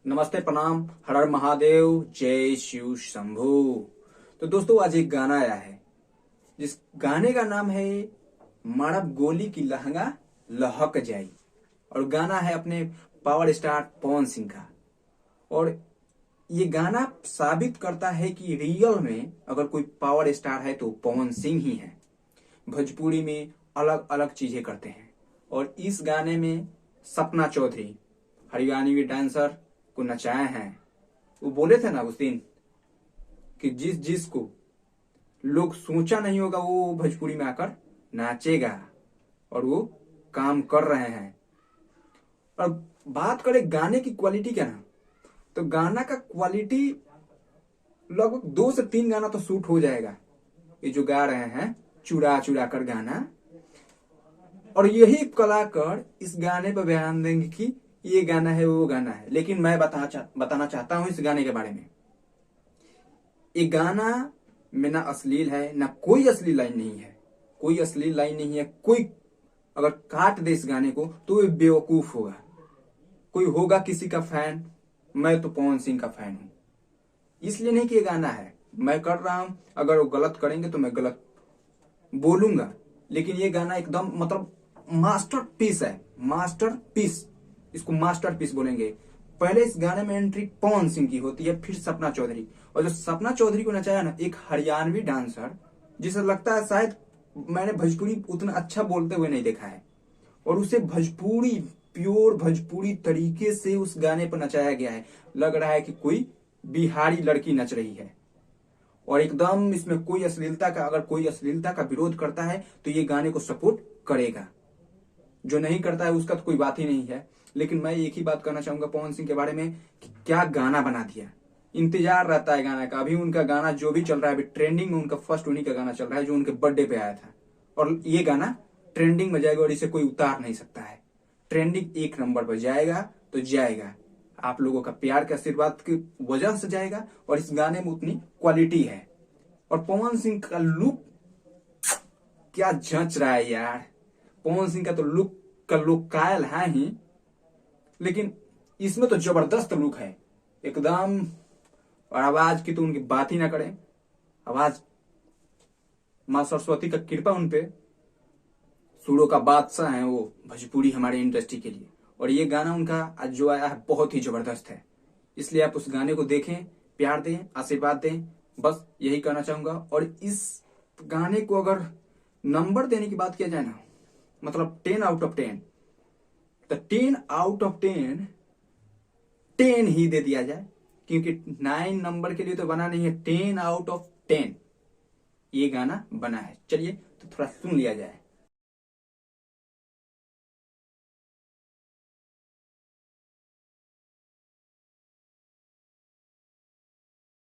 नमस्ते, प्रणाम, हर हर महादेव, जय शिव शंभू। तो दोस्तों, आज एक गाना आया है जिस गाने का नाम है मारब गोली की लहंगा लहक जाई। और गाना है अपने पावर स्टार पवन सिंह का। और ये गाना साबित करता है कि रियल में अगर कोई पावर स्टार है तो पवन सिंह ही है। भोजपुरी में अलग अलग चीजें करते हैं और इस गाने में सपना चौधरी हरियाणवी डांसर को नचाए हैं। वो बोले थे ना उस दिन कि जिस जिस को लोग सोचा नहीं होगा वो भोजपुरी में आकर नाचेगा, और वो काम कर रहे हैं। और बात करें गाने की क्वालिटी का ना, तो गाना का क्वालिटी लगभग 2 से 3 गाना तो शूट हो जाएगा। ये जो गा रहे हैं चुरा चुरा कर गाना, और यही कलाकार इस गाने पर बयान देंगे कि ये गाना है वो गाना है। लेकिन मैं बताना चाहता हूं इस गाने के बारे में। ये गाना में ना अश्लील है, ना कोई अश्लील लाइन नहीं है। कोई अश्लील लाइन नहीं है। कोई अगर काट दे इस गाने को तो ये बेवकूफ होगा। कोई होगा किसी का फैन, मैं तो पवन सिंह का फैन हूं। इसलिए नहीं कि ये गाना है मैं कर रहा हूं, अगर वो गलत करेंगे तो मैं गलत बोलूंगा। लेकिन ये गाना एकदम मतलब मास्टरपीस है, मास्टरपीस। इसको मास्टरपीस बोलेंगे। पहले इस गाने में एंट्री पवन सिंह की होती है, फिर सपना चौधरी। और जो सपना चौधरी को नचाया ना, एक हरियाणवी डांसर, जिसे लगता है शायद मैंने भोजपुरी उतना अच्छा बोलते हुए नहीं देखा है, और उसे भोजपुरी प्योर भोजपुरी तरीके से उस गाने पर नचाया गया है। लग रहा है कि कोई बिहारी लड़की नच रही है। और एकदम इसमें कोई अश्लीलता का, अगर कोई अश्लीलता का विरोध करता है तो ये गाने को सपोर्ट करेगा। जो नहीं करता है उसका तो कोई बात ही नहीं है। लेकिन मैं एक ही बात करना चाहूंगा पवन सिंह के बारे में कि क्या गाना बना दिया। इंतजार रहता है गाना का। अभी उनका गाना जो भी चल रहा है, अभी ट्रेंडिंग में उनका फर्स्ट उन्हीं का गाना चल रहा है जो उनके बर्थडे पे आया था। और ये गाना ट्रेंडिंग में जाएगा और इसे कोई उतार नहीं सकता है। ट्रेंडिंग 1 नंबर पर जाएगा तो जाएगा। आप लोगों का प्यार के आशीर्वाद की वजह से जाएगा। और इस गाने में उतनी क्वालिटी है। और पवन सिंह का लुक क्या जच रहा है यार। पवन सिंह का तो लुक का लुक कायल है ही, लेकिन इसमें तो जबरदस्त लुक है एकदम। और आवाज की तो उनकी बात ही ना करें। आवाज मां सरस्वती का कृपा उनपे। सुरों का बादशाह है वो भोजपुरी हमारे इंडस्ट्री के लिए। और ये गाना उनका आज जो आया है बहुत ही जबरदस्त है। इसलिए आप उस गाने को देखें, प्यार दें, आशीर्वाद दें। बस यही कहना चाहूंगा। और इस गाने को अगर नंबर देने की बात किया जाए ना, मतलब 10 आउट ऑफ 10, तो 10 आउट ऑफ 10 10 ही दे दिया जाए। क्योंकि 9 नंबर के लिए तो बना नहीं है, 10 आउट ऑफ 10 ये गाना बना है। चलिए तो थोड़ा सुन लिया जाए।